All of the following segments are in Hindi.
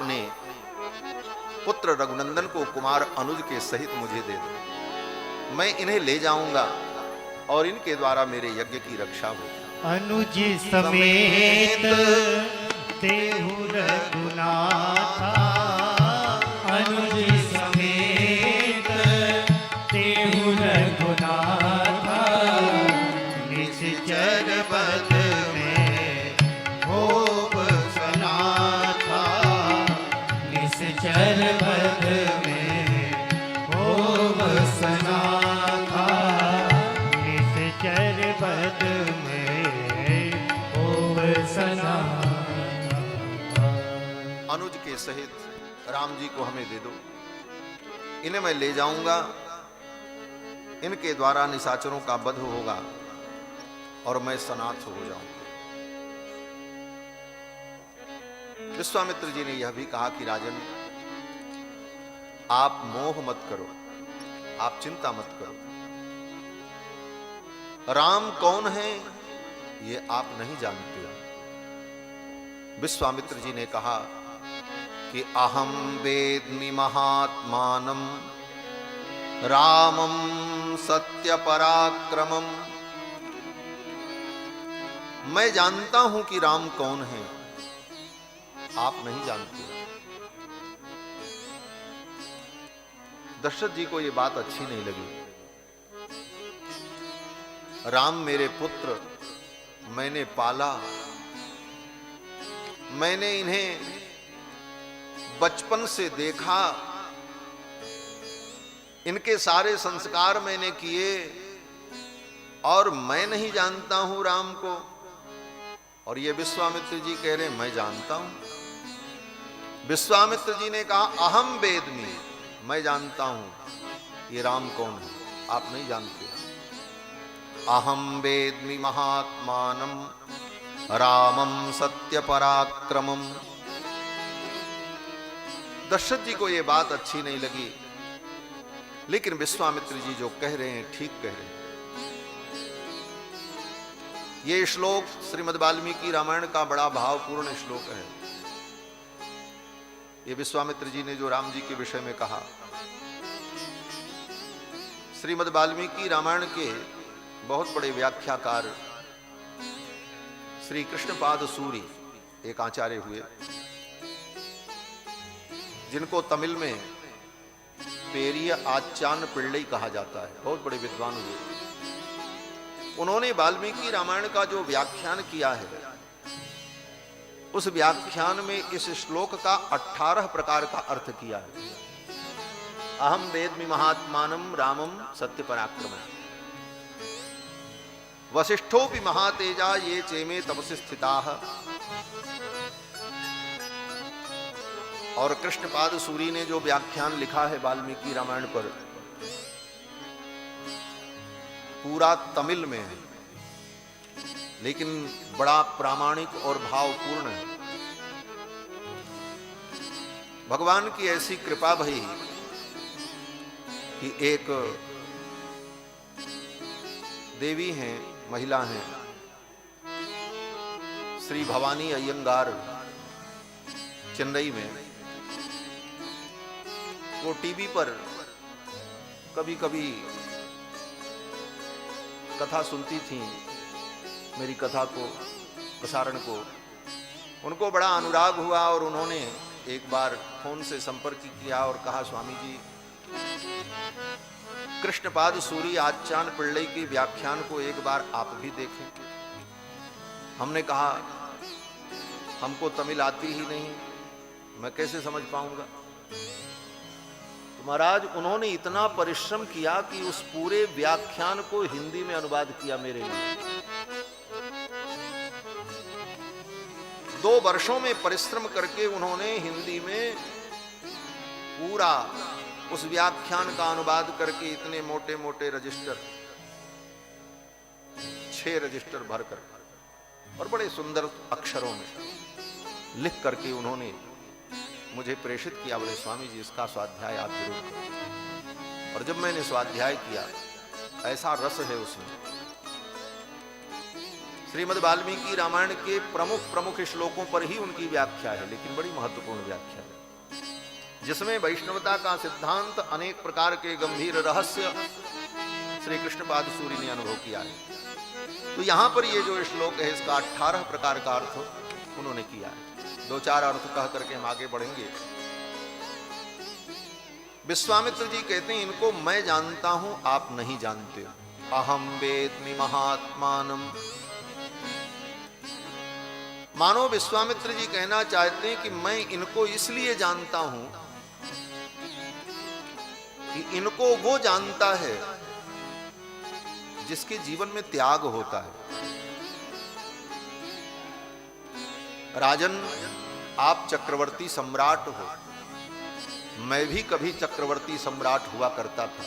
अपने पुत्र रघुनंदन को कुमार अनुज के सहित मुझे दे दो, मैं इन्हें ले जाऊंगा और इनके द्वारा मेरे यज्ञ की रक्षा हो। अनुज समेत देहु रघुनाथा, अनुज समेत देहु रघुनाथा, निश्चर बद में भोग सनाथा, निश्चर बद में भोग सनाथा, निश्चर बद में भोग सनाथा। अनुज के सहित राम जी को हमें दे दो, इन्हें मैं ले जाऊंगा, इनके द्वारा निशाचरों का वध होगा और मैं सनाथ हो जाऊंगा। विश्वामित्र जी ने यह भी कहा कि राजन, आप मोह मत करो, आप चिंता मत करो, राम कौन है ये आप नहीं जानते। विश्वामित्र जी ने कहा कि अहम वेद्मि महात्मानं रामं सत्य पराक्रमम, मैं जानता हूं कि राम कौन है, आप नहीं जानते। दशरथ जी को यह बात अच्छी नहीं लगी। राम मेरे पुत्र, मैंने पाला, मैंने इन्हें बचपन से देखा, इनके सारे संस्कार मैंने किए और मैं नहीं जानता हूं राम को। और ये विश्वामित्र जी कह रहे मैं जानता हूं। विश्वामित्र जी ने कहा अहम वेद्मि, मैं जानता हूं ये राम कौन है, आप नहीं जानते। अहम वेद्मि महात्मानं रामं सत्य पराक्रमम। दशरथ जी को यह बात अच्छी नहीं लगी, लेकिन विश्वामित्र जी जो कह रहे हैं ठीक कह रहे हैं। ये श्लोक श्रीमद् वाल्मीकि रामायण का बड़ा भावपूर्ण श्लोक है। ये विश्वामित्र जी ने जो राम जी के विषय में कहा, श्रीमद् वाल्मीकि रामायण के बहुत बड़े व्याख्याकार श्री कृष्णपाद सूरी एक आचार्य हुए, जिनको तमिल में पेरिय आचान पिल्लई कहा जाता है, बहुत बड़े विद्वान हुए। उन्होंने वाल्मीकि रामायण का जो व्याख्यान किया है, उस व्याख्यान में इस श्लोक का 18 प्रकार का अर्थ किया है। अहम वेद्मि महात्मानं रामं सत्य पराक्रमम्, वसिष्ठोपि महातेजा ये चेमे तपसि स्थिताः। और कृष्णपाद सूरी ने जो व्याख्यान लिखा है वाल्मीकि रामायण पर, पूरा तमिल में है, लेकिन बड़ा प्रामाणिक और भावपूर्ण है। भगवान की ऐसी कृपा भई कि एक देवी हैं, महिला हैं, श्री भवानी अयंगार, चेन्नई में। वो टीवी पर कभी कभी कथा सुनती थीं, मेरी कथा को, प्रसारण को। उनको बड़ा अनुराग हुआ और उन्होंने एक बार फोन से संपर्क किया और कहा, स्वामी जी, कृष्णपाद सूरी आचान पिल्लई के व्याख्यान को एक बार आप भी देखें। हमने कहा हमको तमिल आती ही नहीं, मैं कैसे समझ पाऊंगा। तो महाराज उन्होंने इतना परिश्रम किया कि उस पूरे व्याख्यान को हिंदी में अनुवाद किया मेरे लिए। 2 वर्षों में परिश्रम करके उन्होंने हिंदी में पूरा उस व्याख्यान का अनुवाद करके इतने मोटे मोटे रजिस्टर, 6 रजिस्टर भरकर और बड़े सुंदर अक्षरों में लिख करके उन्होंने मुझे प्रेषित किया। बोले स्वामी जी इसका स्वाध्याय आप जरूर करें। और जब मैंने स्वाध्याय किया, ऐसा रस है उसमें। श्रीमद् वाल्मीकि रामायण के प्रमुख श्लोकों पर ही उनकी व्याख्या है, लेकिन बड़ी महत्वपूर्ण व्याख्या है। जिसमें वैष्णवता का सिद्धांत, अनेक प्रकार के गंभीर रहस्य श्री कृष्ण पाद सूरी ने अनुभव किया है। तो यहां पर ये जो श्लोक है इसका 18 प्रकार का अर्थ उन्होंने किया है। 2-4 अर्थ कह करके हम आगे बढ़ेंगे। विश्वामित्र जी कहते हैं इनको मैं जानता हूं, आप नहीं जानते हो। अहम वेद्मि महात्मानम। मानो विश्वामित्र जी कहना चाहते हैं कि मैं इनको इसलिए जानता हूं कि इनको वो जानता है जिसके जीवन में त्याग होता है। राजन, आप चक्रवर्ती सम्राट हो, मैं भी कभी चक्रवर्ती सम्राट हुआ करता था।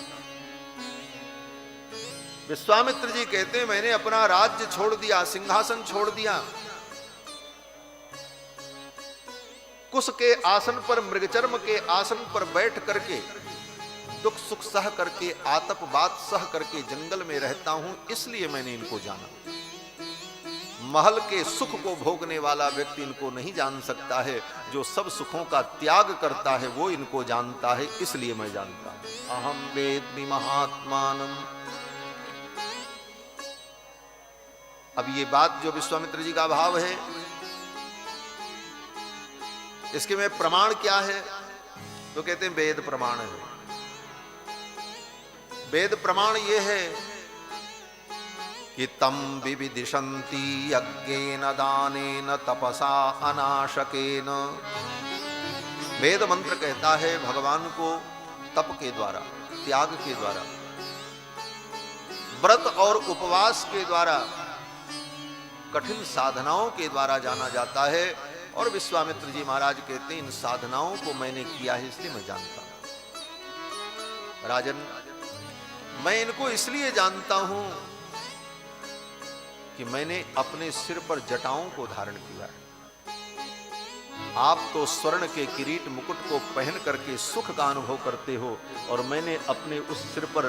विश्वामित्र जी कहते हैं मैंने अपना राज्य छोड़ दिया, सिंहासन छोड़ दिया, कुश के आसन पर, मृगचर्म के आसन पर बैठ करके दुख सुख सह करके, आतप सह करके जंगल में रहता हूं, इसलिए मैंने इनको जाना। महल के सुख को भोगने वाला व्यक्ति इनको नहीं जान सकता है, जो सब सुखों का त्याग करता है वो इनको जानता है, इसलिए मैं जानता हूं। अहम वेद्मि महात्मानम। अब ये बात जो विश्वामित्र जी का भाव है, इसके में प्रमाण क्या है? तो कहते हैं वेद प्रमाण है। वेद प्रमाण ये है कि तम विविदिशन्ति यज्ञेन दानेन तपसा अनाशकेन। वेद मंत्र कहता है भगवान को तप के द्वारा, त्याग के द्वारा, व्रत और उपवास के द्वारा, कठिन साधनाओं के द्वारा जाना जाता है। और विश्वामित्र जी महाराज कहते हैं इन साधनाओं को मैंने किया है इसलिए मैं जानता हूं। राजन, मैं इनको इसलिए जानता हूं कि मैंने अपने सिर पर जटाओं को धारण किया है। आप तो स्वर्ण के किरीट मुकुट को पहन करके सुख का अनुभव करते हो, और मैंने अपने उस सिर पर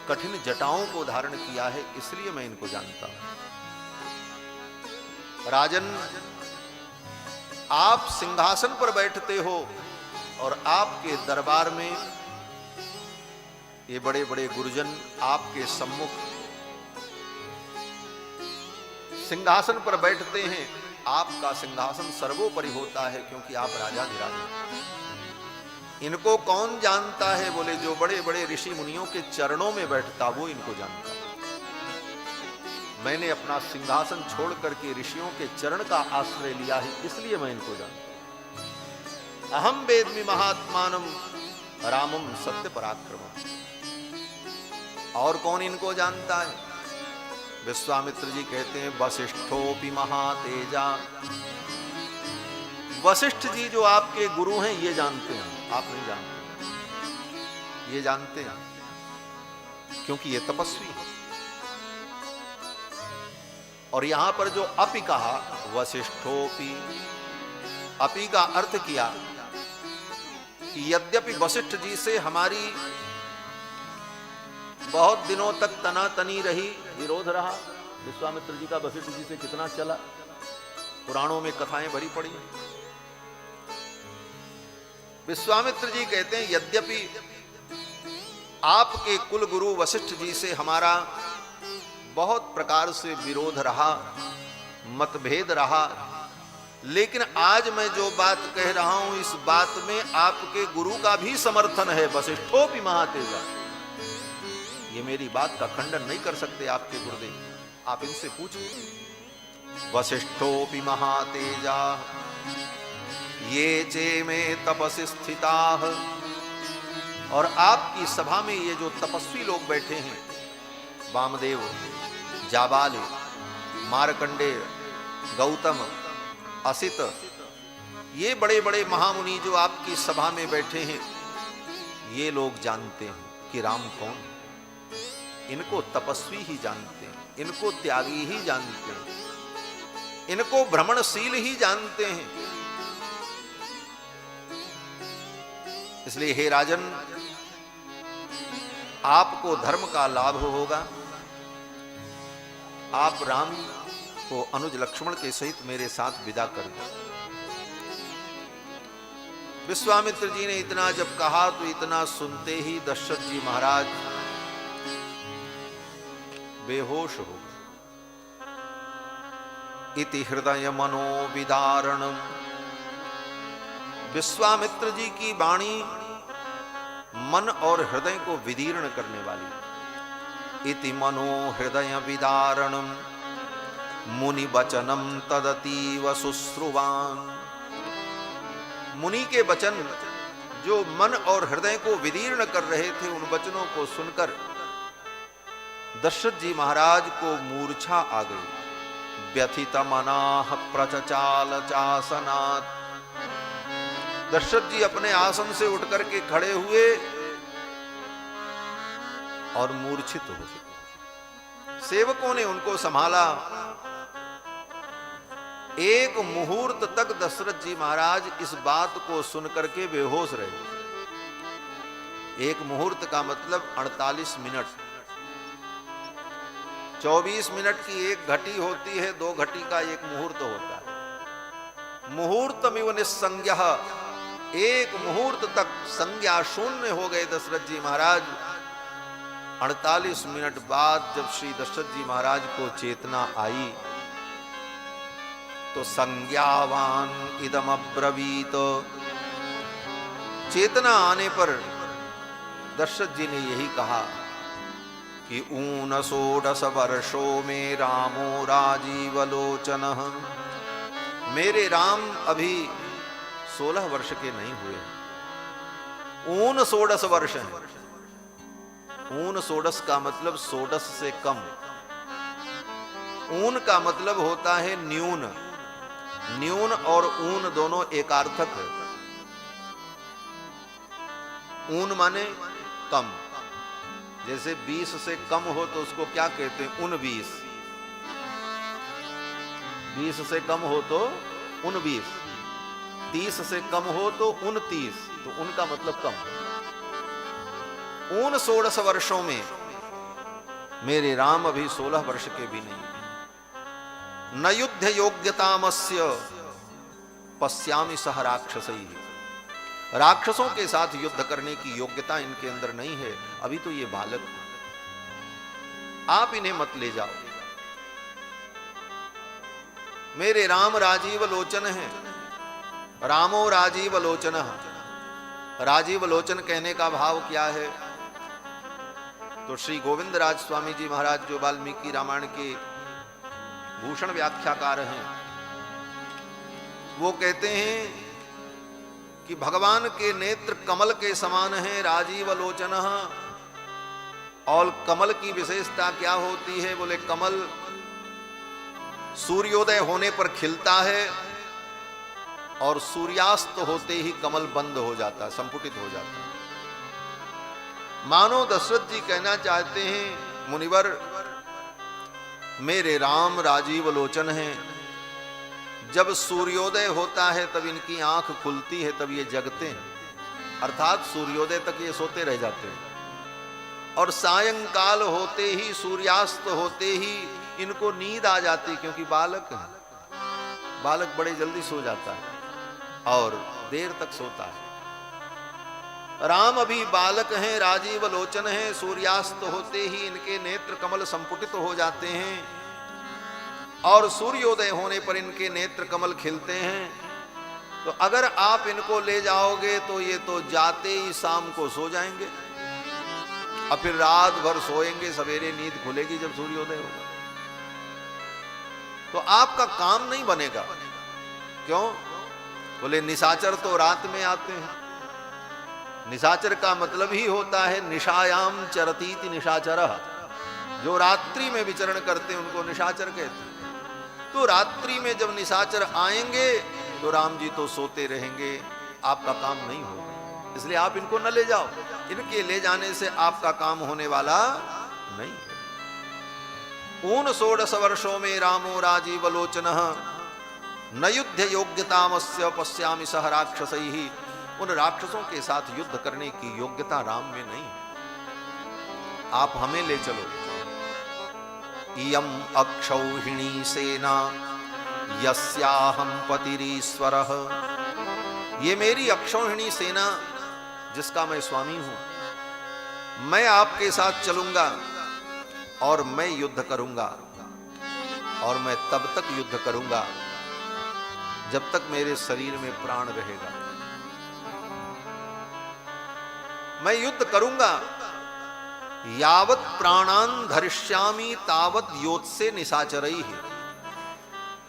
कठिन जटाओं को धारण किया है, इसलिए मैं इनको जानता हूं। राजन, आप सिंहासन पर बैठते हो और आपके दरबार में ये बड़े बड़े गुरुजन आपके सम्मुख सिंहासन पर बैठते हैं। आपका सिंहासन सर्वोपरि होता है क्योंकि आप राजाधिराज हैं। इनको कौन जानता है? बोले जो बड़े बड़े ऋषि मुनियों के चरणों में बैठता वो इनको जानता है। मैंने अपना सिंहासन छोड़ करके ऋषियों के चरण का आश्रय लिया है, इसलिए मैं इनको जानता हूं। अहम वेद्मि महात्मानम रामम सत्य पराक्रमम। और कौन इनको जानता है? विश्वामित्र जी कहते हैं वसिष्ठोपि महातेजा। वशिष्ठ जी जो आपके गुरु हैं ये जानते हैं, आप नहीं जानते। ये जानते हैं क्योंकि ये तपस्वी है। और यहां पर जो अपि कहा, वसिष्ठोपि, अपि का अर्थ किया कि यद्यपि वशिष्ठ जी से हमारी बहुत दिनों तक तनातनी रही, विरोध रहा। विश्वामित्र जी का वशिष्ठ जी से कितना चला, पुराणों में कथाएं भरी पड़ी। विश्वामित्र जी कहते हैं यद्यपि आपके कुल गुरु वशिष्ठ जी से हमारा बहुत प्रकार से विरोध रहा, मतभेद रहा, लेकिन आज मैं जो बात कह रहा हूं इस बात में आपके गुरु का भी समर्थन है। वसिष्ठोपि महातेजा, ये मेरी बात का खंडन नहीं कर सकते आपके गुरुदेव, आप इनसे पूछो। वसिष्ठोपि महातेजा ये चे में तपसि स्थिताः। और आपकी सभा में ये जो तपस्वी लोग बैठे हैं, वामदेव, जाबाल, मार्कंडेय, गौतम, असित, ये बड़े बड़े महामुनि जो आपकी सभा में बैठे हैं, ये लोग जानते हैं कि राम कौन है। इनको तपस्वी ही जानते हैं, इनको त्यागी ही जानते हैं, इनको भ्रमणशील ही जानते हैं। इसलिए हे राजन, आपको धर्म का लाभ होगा। आप राम को अनुज लक्ष्मण के सहित मेरे साथ विदा कर दो। विश्वामित्र जी ने इतना जब कहा तो इतना सुनते ही दशरथ जी महाराज बेहोश हो गए। इति हृदय मनोविदारणम, विश्वामित्र जी की वाणी मन और हृदय को विदीर्ण करने वाली। इति मनो हृदय विदारणम मुनि वचनम तदतीव शुश्रुवान, मुनि के वचन जो मन और हृदय को विदीर्ण कर रहे थे, उन वचनों को सुनकर दशरथ जी महाराज को मूर्छा आ गई। व्यथित मनाह प्रचचाल चासनात्, दशरथ जी अपने आसन से उठकर के खड़े हुए और मूर्छित हो गए। सेवकों ने उनको संभाला। एक मुहूर्त तक दशरथ जी महाराज इस बात को सुनकर के बेहोश रहे। एक मुहूर्त का मतलब 48 मिनट। 24 मिनट की एक घटी होती है, 2 घटी का एक मुहूर्त होता है। मुहूर्तमिव निस्संज्ञः, एक मुहूर्त तक संज्ञा शून्य हो गए दशरथ जी महाराज। 48 मिनट बाद जब श्री दशरथ जी महाराज को चेतना आई तो संज्ञावान इदम अब्रवीत, चेतना आने पर दशरथ जी ने यही कहा कि ऊन 16 वर्षों में रामो राजीवलोचनः, मेरे राम अभी 16 वर्ष के नहीं हुए। ऊन 16 वर्ष है। ऊन 16 का मतलब 16 से कम। ऊन का मतलब होता है न्यून। न्यून और ऊन दोनों एकार्थक है। ऊन माने कम, जैसे 20 से कम हो तो उसको क्या कहते हैं? 19। 20 से कम हो तो 19, 30 से कम हो तो 29, तो उनका मतलब कम। ऊन 16 वर्षों में मेरे राम अभी 16 वर्ष के भी नहीं। न युद्ध योग्यतामस्य पश्यामि सह राक्षसैः, राक्षसों के साथ युद्ध करने की योग्यता इनके अंदर नहीं है, अभी तो ये बालक। आप इन्हें मत ले जाओ। मेरे राम राजीव लोचन हैं। रामो राजीव लोचनः, राजीव लोचन कहने का भाव क्या है? तो श्री गोविंद राज स्वामी जी महाराज जो वाल्मीकि रामायण के भूषण व्याख्याकार हैं, वो कहते हैं कि भगवान के नेत्र कमल के समान हैं, राजीव लोचनः। और कमल की विशेषता क्या होती है? बोले कमल सूर्योदय होने पर खिलता है और सूर्यास्त होते ही कमल बंद हो जाता है, संपुटित हो जाता है। मानो दशरथ जी कहना चाहते हैं, मुनिवर मेरे राम राजीव लोचन हैं। जब सूर्योदय होता है तब इनकी आंख खुलती है, तब ये जगते हैं, अर्थात सूर्योदय तक ये सोते रह जाते हैं। और सायंकाल होते ही, सूर्यास्त होते ही इनको नींद आ जाती, क्योंकि बालक है। बालक बड़े जल्दी सो जाता है और देर तक सोता है। राम अभी बालक हैं, राजीव लोचन हैं, सूर्यास्त होते ही इनके नेत्र कमल संपुटित हो जाते हैं और सूर्योदय होने पर इनके नेत्र कमल खिलते हैं। तो अगर आप इनको ले जाओगे तो ये तो जाते ही शाम को सो जाएंगे और फिर रात भर सोएंगे, सवेरे नींद खुलेगी जब सूर्योदय होगा। तो आपका काम नहीं बनेगा। क्यों? बोले निशाचर तो रात में आते हैं। निशाचर का मतलब ही होता है निशायाम चरतीति निशाचरः, जो रात्रि में विचरण करते हैं उनको निशाचर कहते हैं। तो रात्रि में जब निशाचर आएंगे तो राम जी तो सोते रहेंगे, आपका काम नहीं होगा। इसलिए आप इनको न ले जाओ। इनके ले जाने से आपका काम होने वाला नहीं है। ऊन 16 वर्षों में रामो राजीव लोचनः न युद्ध योग्यतामस्य पश्यामि सह राक्षसैः, उन राक्षसों के साथ युद्ध करने की योग्यता राम में नहीं। आप हमें ले चलो। इयम अक्षौहिणी सेना यस्याहं पतिरीश्वरः ये मेरी अक्षौहिणी सेना जिसका मैं स्वामी हूं, मैं आपके साथ चलूंगा और मैं युद्ध करूंगा, और मैं तब तक युद्ध करूंगा जब तक मेरे शरीर में प्राण रहेगा। मैं युद्ध करूंगा, यावत प्राणान धरिष्यामि तावत योत्से निशाचरैः।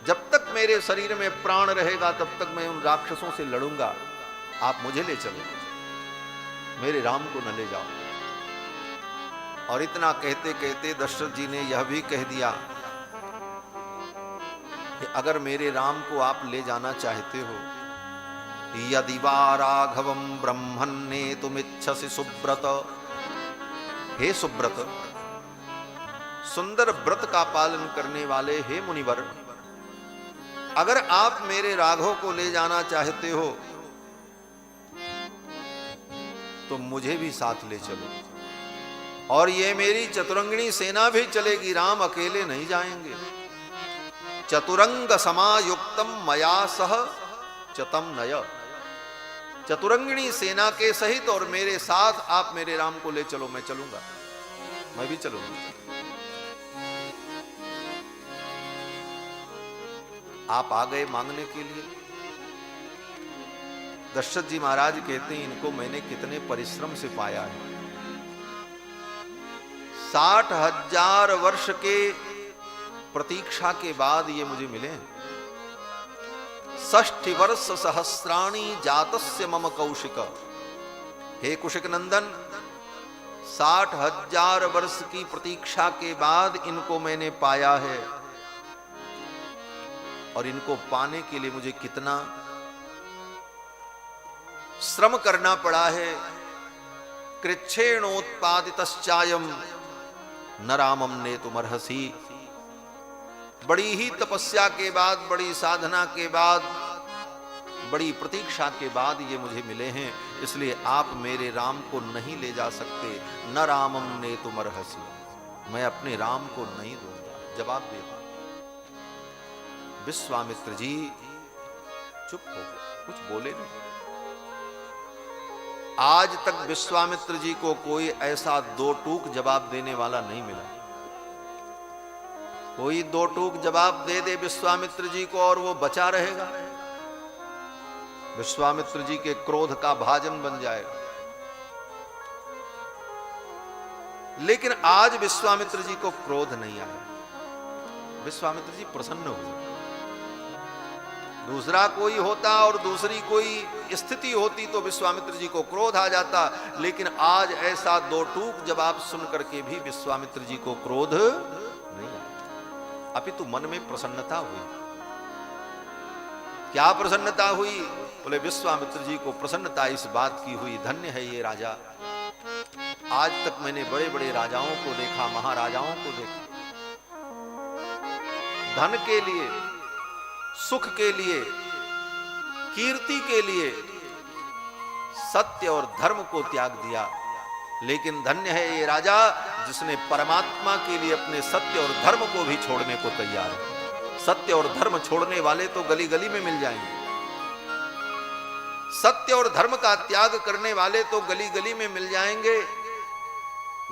जब तक मेरे शरीर में प्राण रहेगा तब तक मैं उन राक्षसों से लड़ूंगा। आप मुझे ले चलो, मेरे राम को न ले जाओ। और इतना कहते कहते दशरथ जी ने यह भी कह दिया कि अगर मेरे राम को आप ले जाना चाहते हो, यदि वा राघवम ब्रह्मण्ये तुमिच्छसि सुब्रत, हे सुब्रत, सुंदर व्रत का पालन करने वाले हे मुनिवर, अगर आप मेरे राघव को ले जाना चाहते हो तो मुझे भी साथ ले चलो, और ये मेरी चतुरंगिणी सेना भी चलेगी, राम अकेले नहीं जाएंगे। चतुरंग समायुक्तम मया सह चतम नय, चतुरंगिणी सेना के सहित और मेरे साथ आप मेरे राम को ले चलो, मैं चलूंगा, मैं भी चलूंगा। आप आ गए मांगने के लिए। दशरथ जी महाराज कहते हैं, इनको मैंने कितने परिश्रम से पाया है। 60,000 वर्ष के प्रतीक्षा के बाद ये मुझे मिले। 60 वर्ष सहस्राणि जातस्य मम कौशिक, हे कुशिक नंदन, 60,000 वर्ष की प्रतीक्षा के बाद इनको मैंने पाया है, और इनको पाने के लिए मुझे कितना श्रम करना पड़ा है। कृच्छेणोत्पादितश्चायम न रामम नेतुमर्हसि, बड़ी ही तपस्या के बाद, बड़ी साधना के बाद, बड़ी प्रतीक्षा के बाद ये मुझे मिले हैं, इसलिए आप मेरे राम को नहीं ले जा सकते। न रामम नेतुमर्हसि, मैं अपने राम को नहीं दूंगा। जवाब देता। विश्वामित्र जी चुप हो गए, कुछ बोले नहीं। आज तक विश्वामित्र जी को कोई ऐसा दो टूक जवाब देने वाला नहीं मिला। कोई दो टूक जवाब दे दे विश्वामित्र जी को और वो बचा रहेगा, विश्वामित्र जी के क्रोध का भाजन बन जाएगा। लेकिन आज विश्वामित्र जी को क्रोध नहीं आया, विश्वामित्र जी प्रसन्न हुए। दूसरा कोई होता और दूसरी कोई स्थिति होती तो विश्वामित्र जी को क्रोध आ जाता, लेकिन आज ऐसा दो टूक जवाब सुन करके भी विश्वामित्र जी को क्रोध नहीं आया, अपितु मन में प्रसन्नता हुई। क्या प्रसन्नता हुई? बोले विश्वामित्र जी को प्रसन्नता इस बात की हुई, धन्य है ये राजा। आज तक मैंने बड़े बड़े राजाओं को देखा, महाराजाओं को देखा, धन के लिए, सुख के लिए, कीर्ति के लिए सत्य और धर्म को त्याग दिया। लेकिन धन्य है ये राजा जिसने परमात्मा के लिए अपने सत्य और धर्म को भी छोड़ने को तैयार है। सत्य और धर्म छोड़ने वाले तो गली गली में मिल जाएंगे, सत्य और धर्म का त्याग करने वाले तो गली गली में मिल जाएंगे।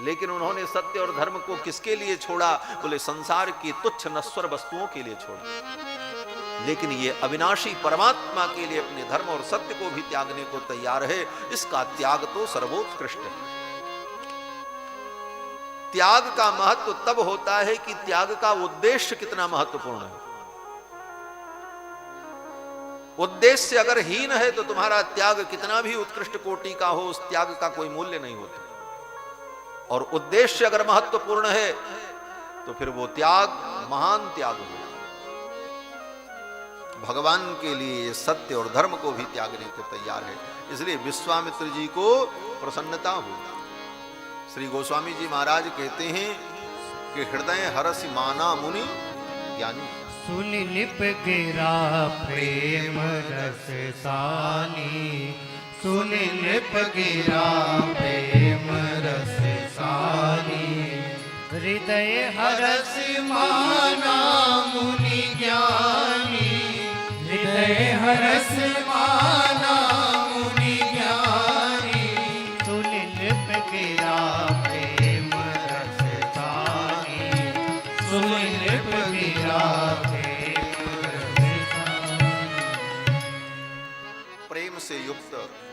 लेकिन उन्होंने सत्य और धर्म को किसके लिए छोड़ा? बोले संसार की तुच्छ नश्वर वस्तुओं के लिए छोड़ा। लेकिन ये अविनाशी परमात्मा के लिए अपने धर्म और सत्य को भी त्यागने को तैयार है। इसका त्याग तो सर्वोत्कृष्ट है। त्याग का महत्व तब होता है कि त्याग का उद्देश्य कितना महत्वपूर्ण है। उद्देश्य अगर हीन है तो तुम्हारा त्याग कितना भी उत्कृष्ट कोटि का हो, उस त्याग का कोई मूल्य नहीं होता। और उद्देश्य अगर महत्वपूर्ण है तो फिर वो त्याग महान त्याग हो। भगवान के लिए सत्य और धर्म को भी त्यागने को तैयार है। इसलिए विश्वामित्र जी को प्रसन्नता हुई। श्री गोस्वामी जी महाराज कहते हैं कि हृदय हरसि माना मुनि ज्ञानी, सुनि निप गिरा प्रेम रस सानी, सुनि निप गिरा प्रेम रस सानी, हृदय हरस माना मुनि ज्ञानी, हृदय हरस माना पुत्र।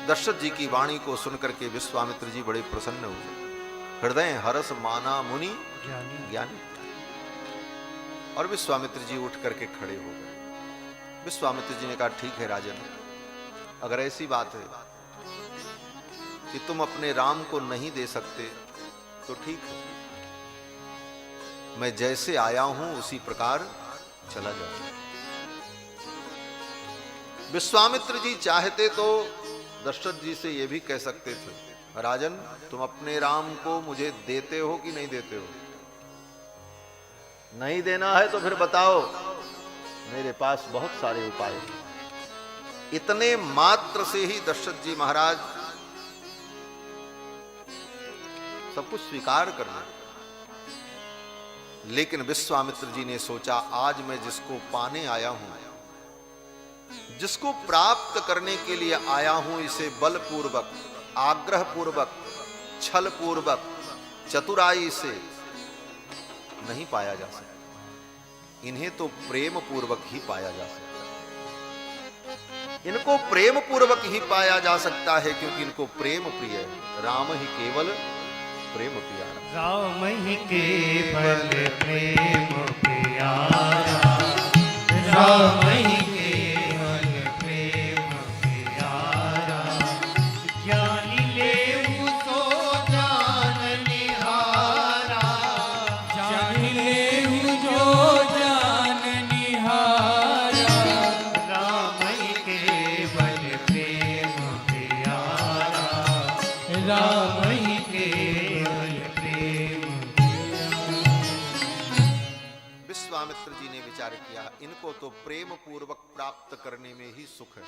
दशरथ जी की वाणी को सुनकर के विश्वामित्र जी बड़े प्रसन्न हुए। हृदय हरस माना मुनि ज्ञानी। और विश्वामित्र जी उठ करके खड़े हो गए। विश्वामित्र जी ने कहा, ठीक है राजन, अगर ऐसी बात है कि तुम अपने राम को नहीं दे सकते तो ठीक है, मैं जैसे आया हूं उसी प्रकार चला जाऊंगा। विश्वामित्र जी चाहते तो दशरथ जी से यह भी कह सकते थे, राजन तुम अपने राम को मुझे देते हो कि नहीं देते हो? नहीं देना है तो फिर बताओ, मेरे पास बहुत सारे उपाय हैं। इतने मात्र से ही दशरथ जी महाराज सब कुछ स्वीकार करना। लेकिन विश्वामित्र जी ने सोचा, आज मैं जिसको पाने आया हूं, जिसको प्राप्त करने के लिए आया हूं, इसे बलपूर्वक, आग्रहपूर्वक, छलपूर्वक, चतुराई से नहीं पाया जा सकता। इन्हें तो प्रेम पूर्वक ही पाया जा सकता है। इनको प्रेम पूर्वक ही पाया जा सकता है, क्योंकि इनको प्रेम प्रिय है। राम ही केवल प्रेम प्यारा। राम ही केवल प्रेम प्यारा, राम ही केवल प्रेम प्यारा। ज्ञानी लेऊ सो जान निहारा, ज्ञानी लेऊ जो जान निहारा। राम ही केवल प्रेम प्यारा, राम ही केवल प्रेम। विश्वामित्र जी ने विचार किया, इनको तो प्रेम पूर्वक प्राप्त करने में ही सुख है।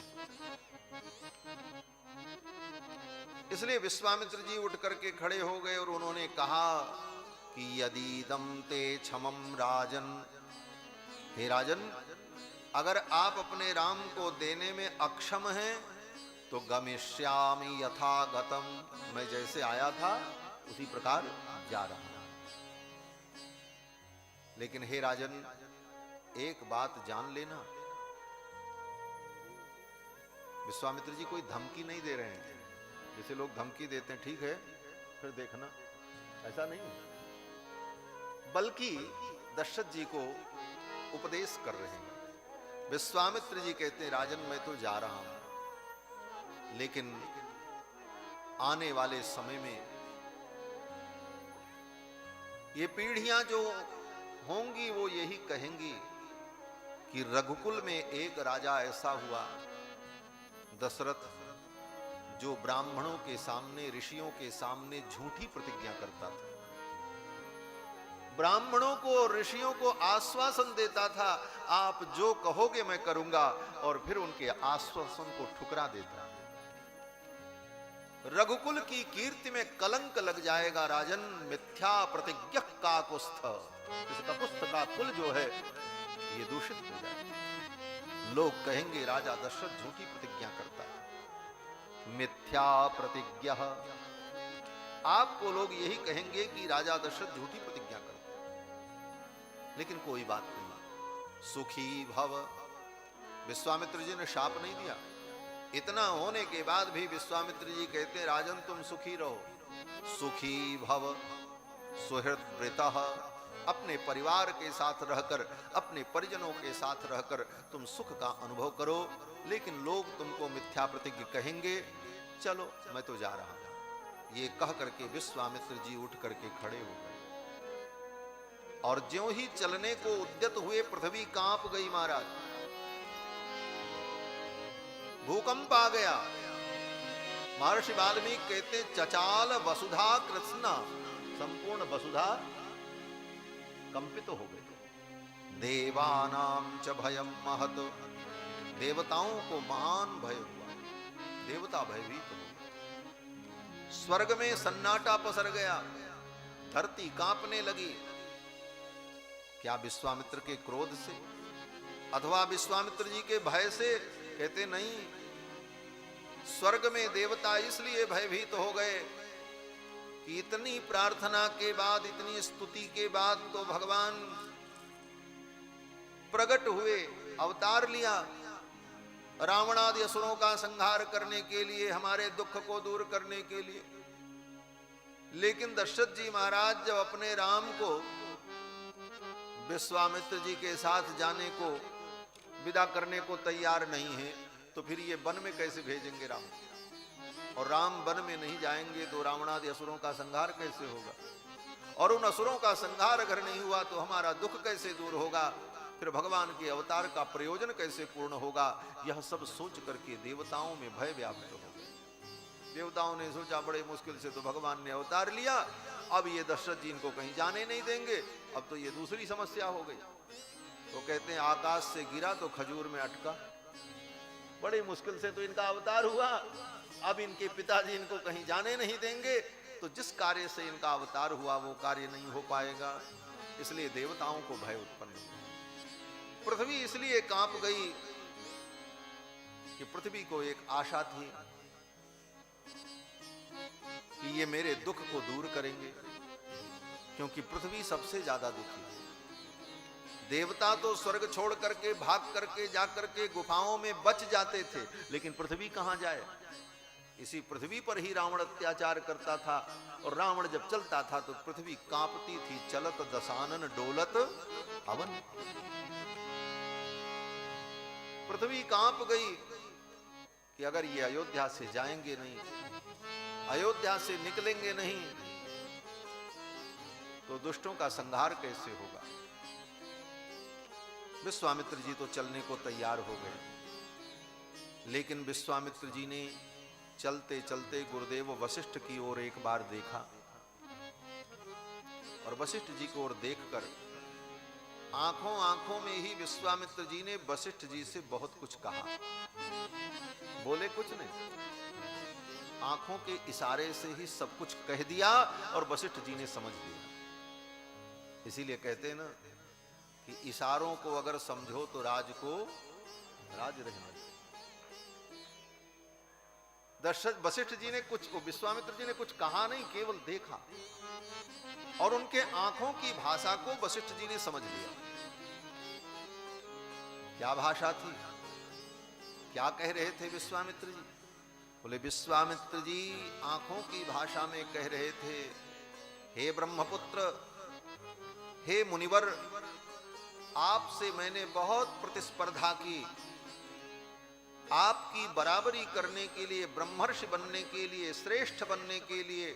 इसलिए विश्वामित्र जी उठ करके खड़े हो गए और उन्होंने कहा कि यदीदम ते क्षमम राजन, हे राजन, अगर आप अपने राम को देने में अक्षम हैं तो गमिष्यामि यथा गतम, मैं जैसे आया था उसी प्रकार जा रहा हूं। लेकिन हे राजन, एक बात जान लेना, विश्वामित्र जी कोई धमकी नहीं दे रहे हैं। जैसे लोग धमकी देते हैं, ठीक है फिर देखना, ऐसा नहीं, बल्कि दशरथ जी को उपदेश कर रहे हैं। विश्वामित्र जी कहते हैं, राजन मैं तो जा रहा हूं, लेकिन आने वाले समय में ये पीढ़ियां जो होंगी वो यही कहेंगी कि रघुकुल में एक राजा ऐसा हुआ, दशरथ, जो ब्राह्मणों के सामने, ऋषियों के सामने झूठी प्रतिज्ञा करता था। ब्राह्मणों को और ऋषियों को आश्वासन देता था, आप जो कहोगे मैं करूंगा, और फिर उनके आश्वासन को ठुकरा देता। रघुकुल की कीर्ति में कलंक लग जाएगा राजन, मिथ्या प्रतिज्ञा का कुस्थ, इसका कुस्थ का कुल जो है ये दूषित हो जाएगा। लोग कहेंगे राजा दशरथ झूठी प्रतिज्ञा करता है, मिथ्या प्रतिज्ञा। आपको लोग यही कहेंगे कि राजा दशरथ झूठी प्रतिज्ञा करता है। लेकिन कोई बात नहीं, सुखी भव। विश्वामित्र जी ने शाप नहीं दिया। इतना होने के बाद भी विश्वामित्र जी कहते, राजन तुम सुखी रहो, सुखी भव सुहृद वृतः, अपने परिवार के साथ रहकर, अपने परिजनों के साथ रहकर तुम सुख का अनुभव करो। लेकिन लोग तुमको मिथ्या प्रतिज्ञा कहेंगे, चलो मैं तो जा रहा हूं। ये कह करके विश्वामित्र जी उठ करके खड़े हो गए, और ज्यों ही चलने को उद्यत हुए पृथ्वी कांप गई महाराज। भूकंप आ गया। महर्षि वाल्मीकि कहते, चचाल वसुधा कृत्स्ना, संपूर्ण वसुधा कंपित हो गई। देवानां च भयं महत, देवताओं को महान भय हुआ, देवता भयभीत हो गए। स्वर्ग में सन्नाटा पसर गया, धरती कांपने लगी। क्या विश्वामित्र के क्रोध से अथवा विश्वामित्र जी के भय से? कहते नहीं, स्वर्ग में देवता इसलिए भयभीत हो गए कि इतनी प्रार्थना के बाद, इतनी स्तुति के बाद तो भगवान प्रकट हुए, अवतार लिया, रावण आदि असुरों का संहार करने के लिए, हमारे दुख को दूर करने के लिए। लेकिन दशरथ जी महाराज जब अपने राम को विश्वामित्र जी के साथ जाने को, विदा करने को तैयार नहीं है, तो फिर ये वन में कैसे भेजेंगे राम? और राम वन में नहीं जाएंगे तो रावणादि असुरों का संहार कैसे होगा? और उन असुरों का संहार अगर नहीं हुआ तो हमारा दुख कैसे दूर होगा? फिर भगवान के अवतार का प्रयोजन कैसे पूर्ण होगा? यह सब सोच करके देवताओं में भय व्याप्त हो गया। देवताओं ने सोचा बड़े मुश्किल से तो भगवान ने अवतार लिया, अब ये दशरथ जी इनको कहीं जाने नहीं देंगे, अब तो ये दूसरी समस्या हो गई। तो कहते हैं आकाश से गिरा तो खजूर में अटका। बड़े मुश्किल से तो इनका अवतार हुआ, अब इनके पिताजी इनको कहीं जाने नहीं देंगे, तो जिस कार्य से इनका अवतार हुआ वो कार्य नहीं हो पाएगा। इसलिए देवताओं को भय उत्पन्न हुआ। पृथ्वी इसलिए कांप गई कि पृथ्वी को एक आशा थी कि ये मेरे दुख को दूर करेंगे, क्योंकि पृथ्वी सबसे ज्यादा दुखी है। देवता तो स्वर्ग छोड़ करके, भाग करके, जा करके गुफाओं में बच जाते थे, लेकिन पृथ्वी कहां जाए? इसी पृथ्वी पर ही रावण अत्याचार करता था, और रावण जब चलता था तो पृथ्वी कांपती थी। चलत दशानन डोलत अवन। पृथ्वी कांप गई कि अगर ये अयोध्या से जाएंगे नहीं, अयोध्या से निकलेंगे नहीं, तो दुष्टों का संहार कैसे होगा? विश्वामित्र जी तो चलने को तैयार हो गए, लेकिन विश्वामित्र जी ने चलते चलते गुरुदेव वशिष्ठ की ओर एक बार देखा, और वशिष्ठ जी की ओर देखकर आंखों आंखों में ही विश्वामित्र जी ने वशिष्ठ जी से बहुत कुछ कहा। बोले कुछ नहीं, आंखों के इशारे से ही सब कुछ कह दिया, और वशिष्ठ जी ने समझ लिया। इसीलिए कहते हैं ना कि इशारों को अगर समझो तो राज को राज रहना। दशरथ वशिष्ठ जी ने कुछ, विश्वामित्र जी ने कुछ कहा नहीं, केवल देखा, और उनके आंखों की भाषा को वशिष्ठ जी ने समझ लिया। क्या भाषा थी, क्या कह रहे थे विश्वामित्र जी? बोले विश्वामित्र जी आंखों की भाषा में कह रहे थे, हे ब्रह्मपुत्र, हे मुनिवर, आपसे मैंने बहुत प्रतिस्पर्धा की, आपकी बराबरी करने के लिए, ब्रह्मर्षि बनने के लिए, श्रेष्ठ बनने के लिए।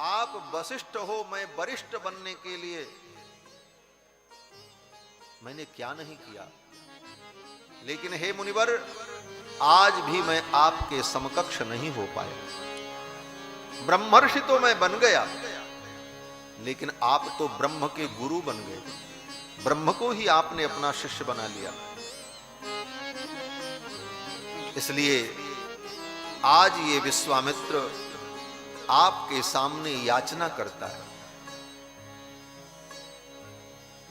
आप वशिष्ठ हो, मैं वरिष्ठ बनने के लिए मैंने क्या नहीं किया। लेकिन हे मुनिवर, आज भी मैं आपके समकक्ष नहीं हो पाया। ब्रह्मर्षि तो मैं बन गया, लेकिन आप तो ब्रह्म के गुरु बन गए, ब्रह्म को ही आपने अपना शिष्य बना लिया। इसलिए आज ये विश्वामित्र आपके सामने याचना करता है।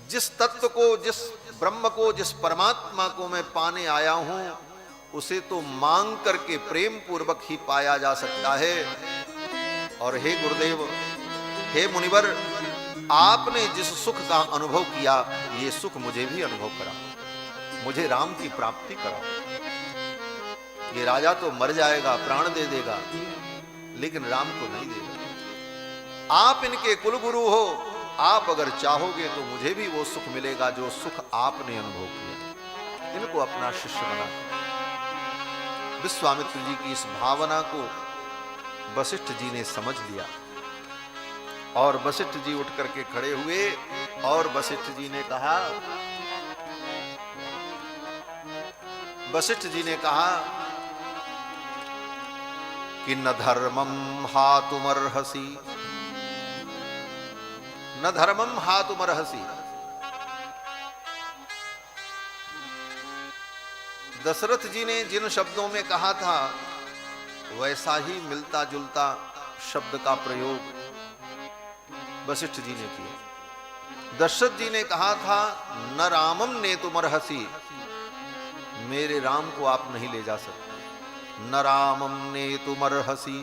जिस तत्व को, जिस ब्रह्म को, जिस परमात्मा को मैं पाने आया हूं, उसे तो मांग करके प्रेम पूर्वक ही पाया जा सकता है। और हे गुरुदेव, हे मुनिवर, आपने जिस सुख का अनुभव किया, ये सुख मुझे भी अनुभव करा, मुझे राम की प्राप्ति कराओ। ये राजा तो मर जाएगा, प्राण दे देगा, लेकिन राम को नहीं देगा। आप इनके कुलगुरु हो, आप अगर चाहोगे तो मुझे भी वो सुख मिलेगा जो सुख आपने अनुभव किया। इनको अपना शिष्य बना। विश्वामित्र जी की इस भावना को वशिष्ठ जी ने समझ लिया, और वशिष्ठ जी उठ करके खड़े हुए, और वशिष्ठ जी ने कहा, वशिष्ठ जी ने कहा कि न धर्मम हातुमर्हसि, न धर्मम हातुमर्हसि। दशरथ जी ने जिन शब्दों में कहा था, वैसा ही मिलता जुलता शब्द का प्रयोग वशिष्ठ जी ने किया। दशरथ जी ने कहा था, न रामम नेतुमर्हसि, मेरे राम को आप नहीं ले जा सकते। न रामम नेतुमर्हसि,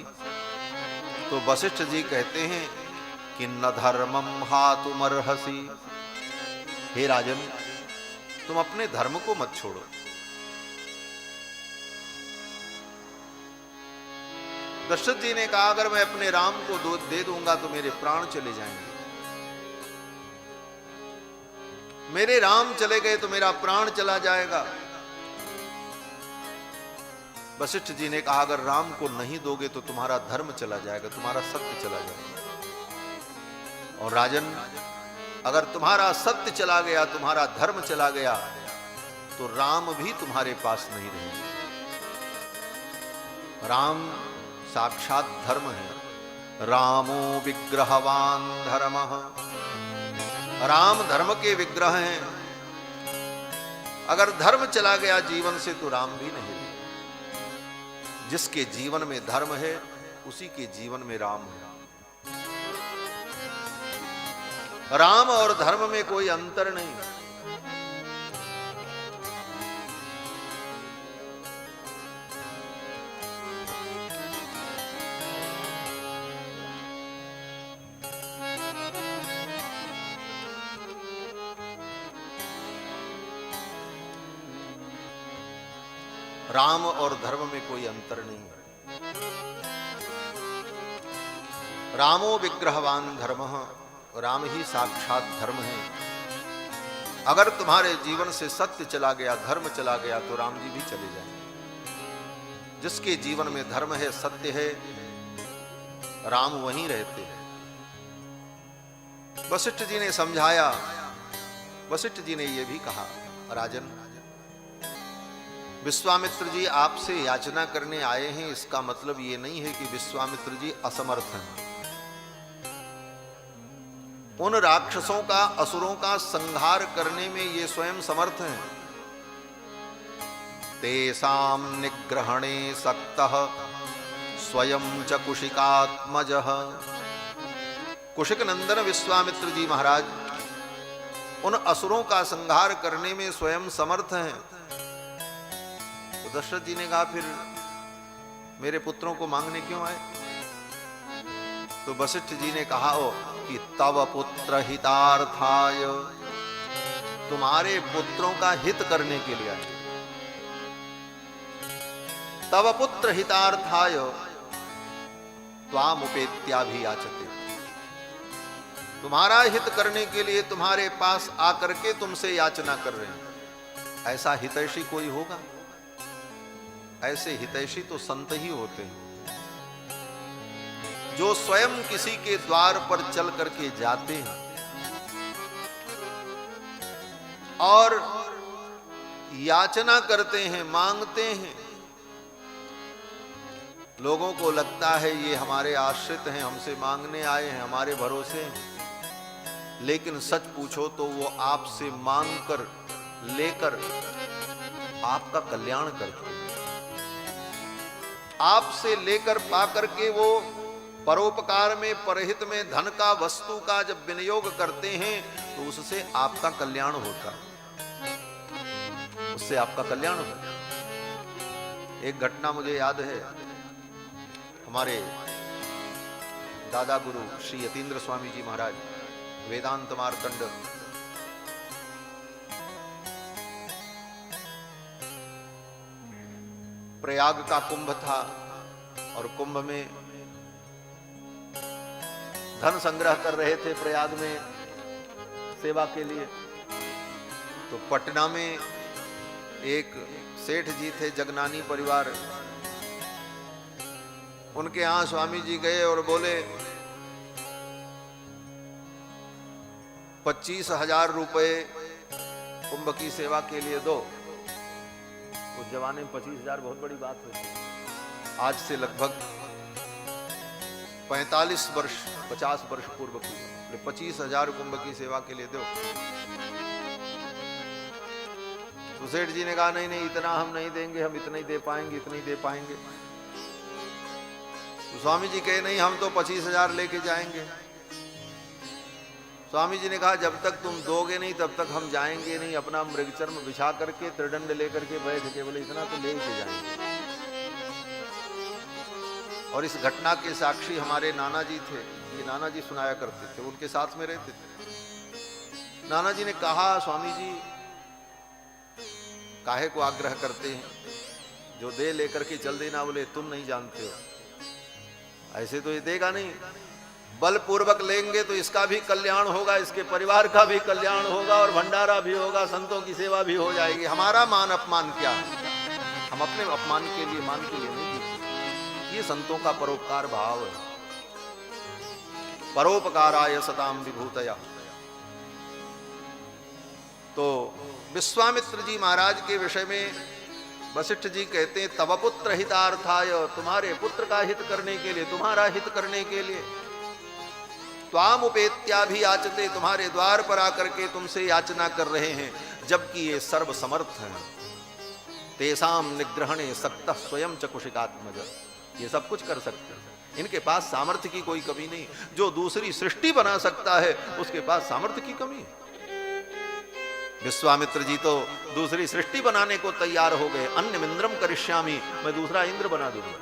तो वशिष्ठ जी कहते हैं कि न धर्मम हातुमर्हसि। हे राजन, तुम अपने धर्म को मत छोड़ो, दशरथ जी ने कहा अगर मैं अपने राम को दे दूंगा तो मेरे प्राण चले जाएंगे, मेरे राम चले गए तो मेरा प्राण चला जाएगा। वशिष्ठ जी ने कहा अगर राम को नहीं दोगे तो तुम्हारा धर्म चला जाएगा, तुम्हारा सत्य चला जाएगा। और राजन, अगर तुम्हारा सत्य चला गया, तुम्हारा धर्म चला गया, तो राम भी तुम्हारे पास नहीं रहेंगे। राम साक्षात धर्म है। रामो विग्रहवान धर्मः, राम धर्म के विग्रह हैं। अगर धर्म चला गया जीवन से तो राम भी नहीं। जिसके जीवन में धर्म है उसी के जीवन में राम है। राम और धर्म में कोई अंतर नहीं। राम और धर्म में कोई अंतर नहीं है। रामो विग्रहवान धर्मः, राम ही साक्षात धर्म है। अगर तुम्हारे जीवन से सत्य चला गया, धर्म चला गया, तो राम जी भी चले जाएंगे। जिसके जीवन में धर्म है, सत्य है, राम वहीं रहते हैं। वशिष्ठ जी ने समझाया। वशिष्ठ जी ने यह भी कहा राजन, विश्वामित्र जी आपसे याचना करने आए हैं, इसका मतलब ये नहीं है कि विश्वामित्र जी असमर्थ हैं। उन राक्षसों का, असुरों का संहार करने में ये स्वयं समर्थ हैं। तेषां निग्रहणे सक्तः स्वयं च कुशिकात्मजः। कुशिक नंदन विश्वामित्र जी महाराज उन असुरों का संहार करने में स्वयं समर्थ हैं। तो दशरथ जी ने कहा फिर मेरे पुत्रों को मांगने क्यों आए? तो वशिष्ठ जी ने कहा कि तव पुत्र हितार्थाय, तुम्हारे पुत्रों का हित करने के लिए आए। तव पुत्र हितार्थाय त्वामुपेत्याभियाचते, तुम्हारा हित करने के लिए तुम्हारे पास आकर के तुमसे याचना कर रहे हैं। ऐसा हितैषी कोई होगा? ऐसे हितैषी तो संत ही होते हैं, जो स्वयं किसी के द्वार पर चल करके जाते हैं और याचना करते हैं, मांगते हैं। लोगों को लगता है ये हमारे आश्रित हैं, हमसे मांगने आए हैं, हमारे भरोसे हैं। लेकिन सच पूछो तो वो आपसे मांग कर, लेकर आपका कल्याण करते हैं। आपसे लेकर पाकर के वो परोपकार में, परहित में, धन का, वस्तु का जब विनियोग करते हैं तो उससे आपका कल्याण होता है, उससे आपका कल्याण होता। एक घटना मुझे याद है, हमारे दादा गुरु श्री यतीन्द्र स्वामी जी महाराज, वेदांत मार्कंड, प्रयाग का कुंभ था और कुंभ में धन संग्रह कर रहे थे प्रयाग में सेवा के लिए। तो पटना में एक सेठ जी थे, जगनानी परिवार, उनके यहां स्वामी जी गए और बोले 25,000 रुपए कुंभ की सेवा के लिए दो। उस जमाने में 25,000 बहुत बड़ी बात होती। आज से लगभग 45 वर्ष, 50 वर्ष पूर्व की। 25,000 कुंभ की सेवा के लिए दो। तो सेठ जी ने कहा नहीं नहीं, इतना हम नहीं देंगे, हम इतना ही दे पाएंगे, इतना ही दे पाएंगे। तो स्वामी जी कहे नहीं, हम तो 25,000 लेके जाएंगे। स्वामी जी ने कहा जब तक तुम दोगे नहीं तब तक हम जाएंगे नहीं। अपना मृगचर्म बिछा करके, त्रिदंड लेकर के बैठ के बोले इतना तो ले के जाएंगे। और इस घटना के साक्षी हमारे नाना जी थे। ये नाना जी सुनाया करते थे, उनके साथ में रहते थे। नाना जी ने कहा स्वामी जी काहे को आग्रह करते हैं, जो दे लेकर के चल देना। बोले तुम नहीं जानते हो, ऐसे तो ये देगा नहीं, बलपूर्वक लेंगे तो इसका भी कल्याण होगा, इसके परिवार का भी कल्याण होगा, और भंडारा भी होगा, संतों की सेवा भी हो जाएगी। हमारा मान अपमान क्या है? हम अपने अपमान के लिए, मान के लिए नहीं जीते। ये संतों का परोपकार भाव है। परोपकाराय सताम विभूतया। तो विश्वामित्र जी महाराज के विषय में वशिष्ठ जी कहते हैं, तव पुत्र हितार्थाय, तुम्हारे पुत्र का हित करने के लिए, तुम्हारा हित करने के लिए, त्वाम उपेत्या भी याचते, तुम्हारे द्वार पर आकर के तुमसे याचना कर रहे हैं, जबकि ये सर्व समर्थ हैं। तेसाम निग्रहणे सक्तः स्वयं च कुशिकात्मज, ये सब कुछ कर सकते हैं, इनके पास सामर्थ्य की कोई कमी नहीं। जो दूसरी सृष्टि बना सकता है उसके पास सामर्थ्य की कमी है। विश्वामित्र जी तो दूसरी सृष्टि बनाने को तैयार हो गए। अन्य इंद्रम करिष्यामि, मैं दूसरा इंद्र बना दूंगा,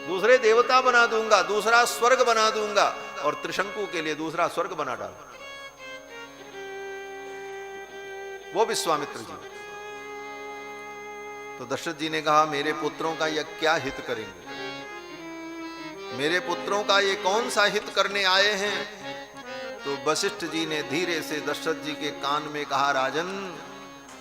दूसरे देवता बना दूंगा, दूसरा स्वर्ग बना दूंगा, और त्रिशंकु के लिए दूसरा स्वर्ग बना डाला। वो विश्वामित्र जी। तो दशरथ जी ने कहा, मेरे पुत्रों का यह क्या हित करेंगे? मेरे पुत्रों का ये कौन सा हित करने आए हैं? तो वशिष्ठ जी ने धीरे से दशरथ जी के कान में कहा, राजन,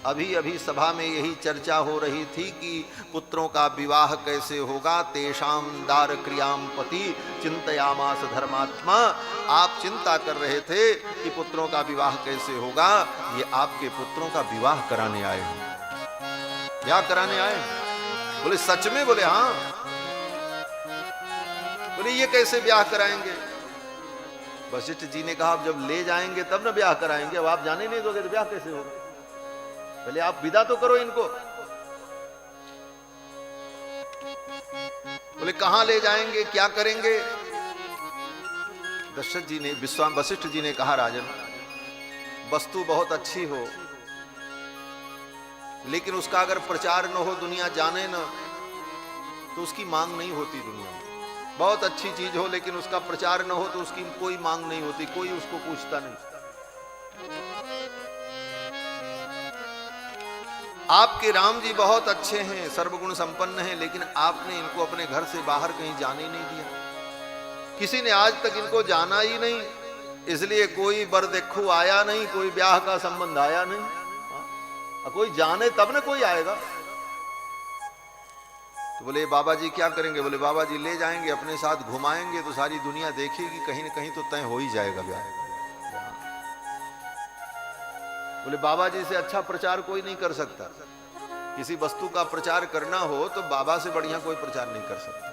अभी अभी सभा में यही चर्चा हो रही थी कि पुत्रों का विवाह कैसे होगा। तेषाम दार क्रियाम पति चिंतयामास धर्मात्मा। आप चिंता कर रहे थे कि पुत्रों का विवाह कैसे होगा। ये आपके पुत्रों का विवाह कराने आए हैं। क्या कराने आए? बोले सच में? बोले हाँ। बोले ये कैसे ब्याह कराएंगे? वशिष्ठ जी ने कहा, जब ले जाएंगे तब ना ब्याह कराएंगे, अब आप जाने नहीं दोगे तो ब्याह कैसे होगा? पहले आप विदा तो करो इनको। बोले कहां ले जाएंगे, क्या करेंगे? दशरथ जी ने, वशिष्ठ जी ने कहा, राजन, वस्तु बहुत अच्छी हो, लेकिन उसका अगर प्रचार न हो, दुनिया जाने न, तो उसकी मांग नहीं होती दुनिया में। बहुत अच्छी चीज हो लेकिन उसका प्रचार न हो तो उसकी कोई मांग नहीं होती, कोई उसको पूछता नहीं। आपके राम जी बहुत अच्छे हैं, सर्वगुण संपन्न हैं, लेकिन आपने इनको अपने घर से बाहर कहीं जाने नहीं दिया। किसी ने आज तक इनको जाना ही नहीं, इसलिए कोई बर देखू आया नहीं, कोई ब्याह का संबंध आया नहीं। कोई जाने तब ना कोई आएगा। तो बोले बाबा जी क्या करेंगे? बोले बाबा जी ले जाएंगे, अपने साथ घुमाएंगे, तो सारी दुनिया देखेगी, कहीं न कहीं तो तय हो ही जाएगा ब्याह। बोले बाबा जी से अच्छा प्रचार कोई नहीं कर सकता। किसी वस्तु का प्रचार करना हो तो बाबा से बढ़िया कोई प्रचार नहीं कर सकता।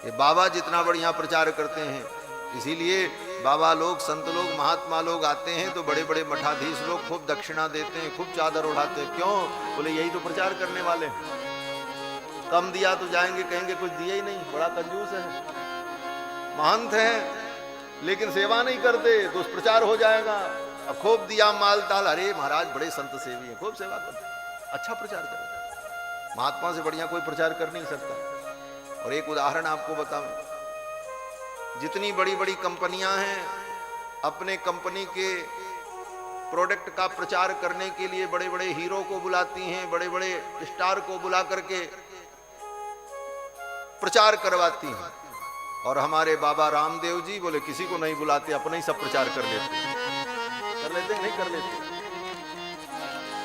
ये बाबा जितना बढ़िया प्रचार करते हैं, इसीलिए बाबा लोग, संत लोग, महात्मा लोग आते हैं तो बड़े बड़े मठाधीश लोग खूब दक्षिणा देते हैं, खूब चादर उड़ाते हैं। क्यों? बोले यही तो प्रचार करने वाले हैं। कम दिया तो जाएंगे, कहेंगे कुछ दिया ही नहीं, बड़ा कंजूस है। महंत है लेकिन सेवा नहीं करते, तो प्रचार हो जाएगा। अब खूब दिया माल ताल, अरे महाराज बड़े संत सेवी हैं, खूब सेवा करते, अच्छा प्रचार करते। महात्मा से बढ़िया कोई प्रचार कर नहीं सकता। और एक उदाहरण आपको बताऊं, जितनी बड़ी बड़ी कंपनियां हैं, अपने कंपनी के प्रोडक्ट का प्रचार करने के लिए बड़े बड़े हीरो को बुलाती हैं, बड़े बड़े स्टार को बुला करके प्रचार करवाती हैं। और हमारे बाबा रामदेव जी बोले किसी को नहीं बुलाते, अपने ही सब प्रचार कर लेते हैं। कर लेते नहीं कर लेते,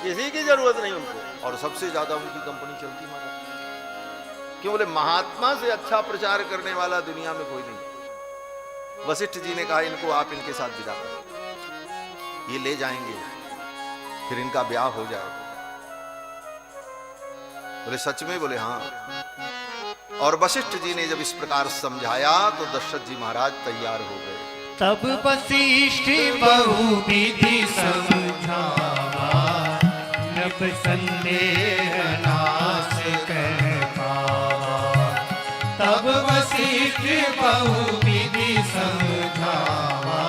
किसी की जरूरत नहीं उनको, और सबसे ज्यादा उनकी कंपनी चलती महाराज। क्यों? बोले महात्मा से अच्छा प्रचार करने वाला दुनिया में कोई नहीं। वशिष्ठ जी ने कहा, इनको आप इनके साथ विदा करो, ये ले जाएंगे, फिर इनका ब्याह हो जाएगा। बोले सच में? बोले हाँ। और वशिष्ठ जी ने जब इस प्रकार समझाया तो दशरथ जी महाराज तैयार हो गए। तब वशिष्ठ बहुविधि समझावा, नभ संदेह नाश कह पावा। तब वशिष्ठ बहुविधि समझावा,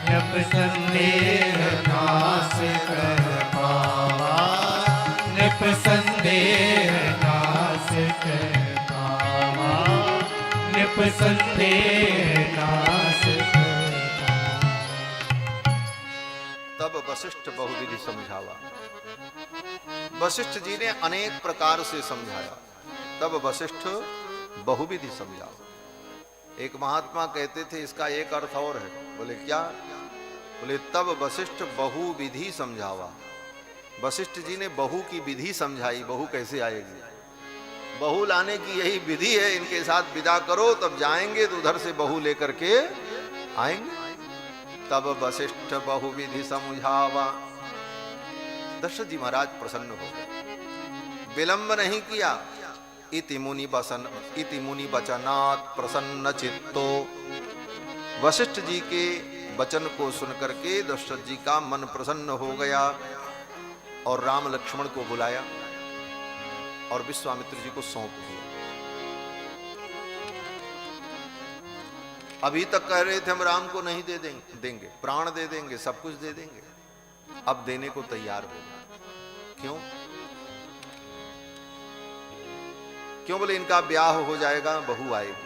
नभ संदेह नाश कह पावा। नभ संदेह नाश कह तब वशिष्ठ बहुविधि समझावा, वशिष्ठ जी ने अनेक प्रकार से समझाया। तब वशिष्ठ बहुविधि समझाओ। एक महात्मा कहते थे इसका एक अर्थ और है। बोले क्या? बोले तब वशिष्ठ बहुविधि समझावा। वशिष्ठ जी ने बहू की विधि समझाई। बहू कैसे आएगी, बहू लाने की यही विधि है, इनके साथ विदा करो, तब जाएंगे तो उधर से बहू लेकर के आएंगे। तब वशिष्ठ बहुविधि समझावा। दशरथ जी महाराज प्रसन्न हो गए, विलंब नहीं किया। इति मुनि वचनात् प्रसन्न चित्तो। वशिष्ठ जी के वचन को सुनकर के दशरथ जी का मन प्रसन्न हो गया और राम लक्ष्मण को बुलाया और विश्वामित्र जी को सौंप दिया। अभी तक कह रहे थे हम राम को नहीं देंगे, प्राण दे देंगे, सब कुछ दे देंगे, अब देने को तैयार हो गए। क्यों? क्यों? बोले इनका ब्याह हो जाएगा, बहू आएगी।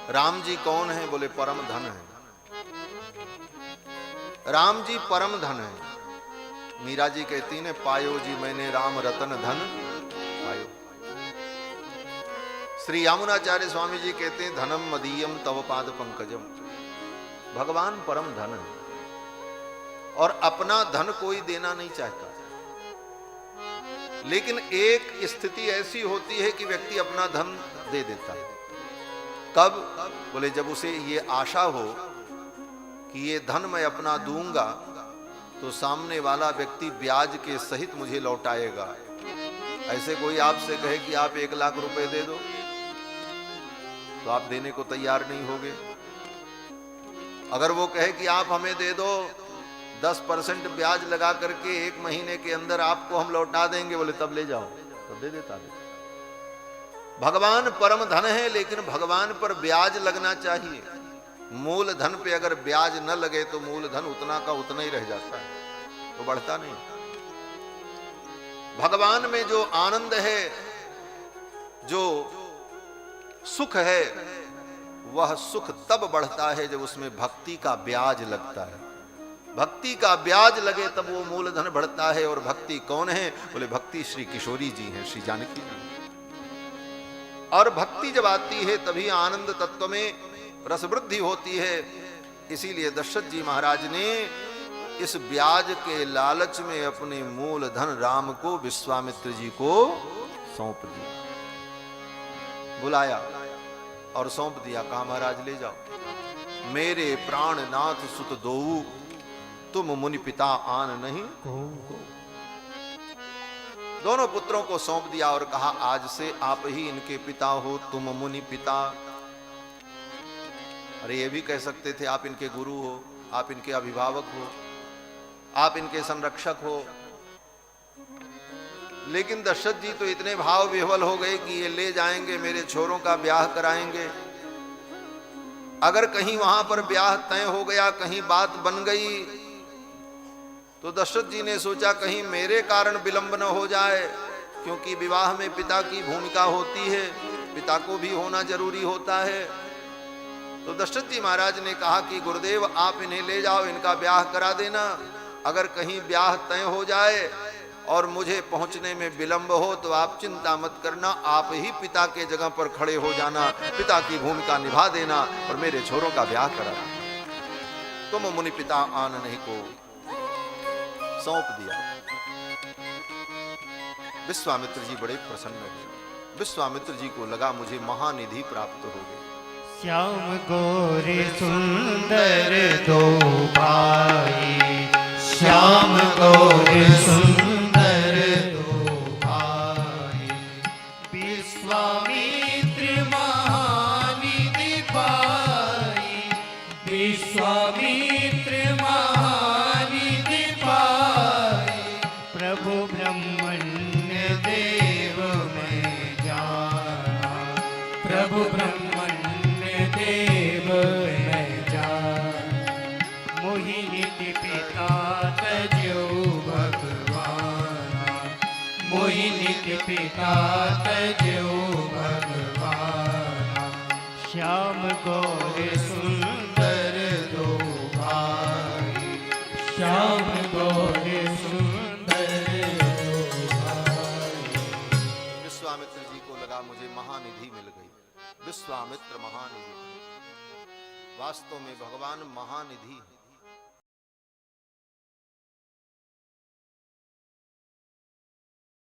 राम जी कौन है? बोले परम धन है। राम जी परम धन है। मीरा जी कहती ने पायो जी मैंने राम रतन धन पायो। श्री यमुनाचार्य स्वामी जी कहते हैं धनम मदीयम तव पाद पंकजम। भगवान परम धन है और अपना धन कोई देना नहीं चाहता, लेकिन एक स्थिति ऐसी होती है कि व्यक्ति अपना धन दे देता है। कब? बोले जब उसे ये आशा हो कि ये धन मैं अपना दूंगा तो सामने वाला व्यक्ति ब्याज के सहित मुझे लौटाएगा। ऐसे कोई आपसे कहे कि आप 1 लाख रुपए दे दो तो आप देने को तैयार नहीं होगे। अगर वो कहे कि आप हमें दे दो 10% ब्याज लगा करके 1 महीने के अंदर आपको हम लौटा देंगे, बोले तब ले जाओ, तब दे देता है। भगवान परम धन है, लेकिन भगवान पर ब्याज लगना चाहिए। मूल धन पे अगर ब्याज न लगे तो मूल धन उतना का उतना ही रह जाता है, वो बढ़ता नहीं। भगवान में जो आनंद है, जो सुख है, वह सुख तब बढ़ता है जब उसमें भक्ति का ब्याज लगता है। भक्ति का ब्याज लगे तब वो मूल धन बढ़ता है। और भक्ति कौन है? बोले भक्ति श्री किशोरी जी हैं, श्री जानकी जी। और भक्ति जब आती है तभी आनंद तत्व में रस वृद्धि होती है। इसीलिए दशरथ जी महाराज ने इस ब्याज के लालच में अपने मूल धन राम को विश्वामित्र जी को सौंप दिया। बुलाया और सौंप दिया, कहा महाराज ले जाओ। मेरे प्राणनाथ सुत दोऊ तुम मुनि पिता आन नहीं को। दोनों पुत्रों को सौंप दिया और कहा आज से आप ही इनके पिता हो, तुम मुनि पिता। अरे ये भी कह सकते थे आप इनके गुरु हो, आप इनके अभिभावक हो, आप इनके संरक्षक हो। लेकिन दशरथ जी तो इतने भाव विह्वल हो गए कि ये ले जाएंगे, मेरे छोरों का ब्याह कराएंगे। अगर कहीं वहां पर ब्याह तय हो गया, कहीं बात बन गई, तो दशरथ जी ने सोचा कहीं मेरे कारण विलंब न हो जाए, क्योंकि विवाह में पिता की भूमिका होती है, पिता को भी होना जरूरी होता है। तो दशरथ जी महाराज ने कहा कि गुरुदेव आप इन्हें ले जाओ, इनका ब्याह करा देना। अगर कहीं ब्याह तय हो जाए और मुझे पहुंचने में विलंब हो तो आप चिंता मत करना, आप ही पिता के जगह पर खड़े हो जाना, पिता की भूमिका निभा देना और मेरे छोरों का ब्याह करा देना। तुम मुनि पिता आन नहीं को सौंप दिया। विश्वामित्र जी बड़े प्रसन्न हुए। विश्वामित्र जी को लगा मुझे महानिधि प्राप्त हो गई। श्याम गोरे सुंदर दो भाई, श्याम गोरे सुंदर दो भाई, विश्वामित्र महानिधि पाई, विश्वामित्र महानिधि पाई, प्रभु ब्रह्मण्य देव में जाना, प्रभु ब्रह्मण्य देव में जाना, मोहिनी पिता तजो भगवाना, मोहिनी पिता तजो भगवाना, श्याम गौर सुंदर दो भाई, श्याम गौर सुंदर दो भाई। विश्वामित्र जी को बोला मुझे महानिधि मिल गई, विश्वामित्र महानिधि। वास्तव में भगवान महानिधि है।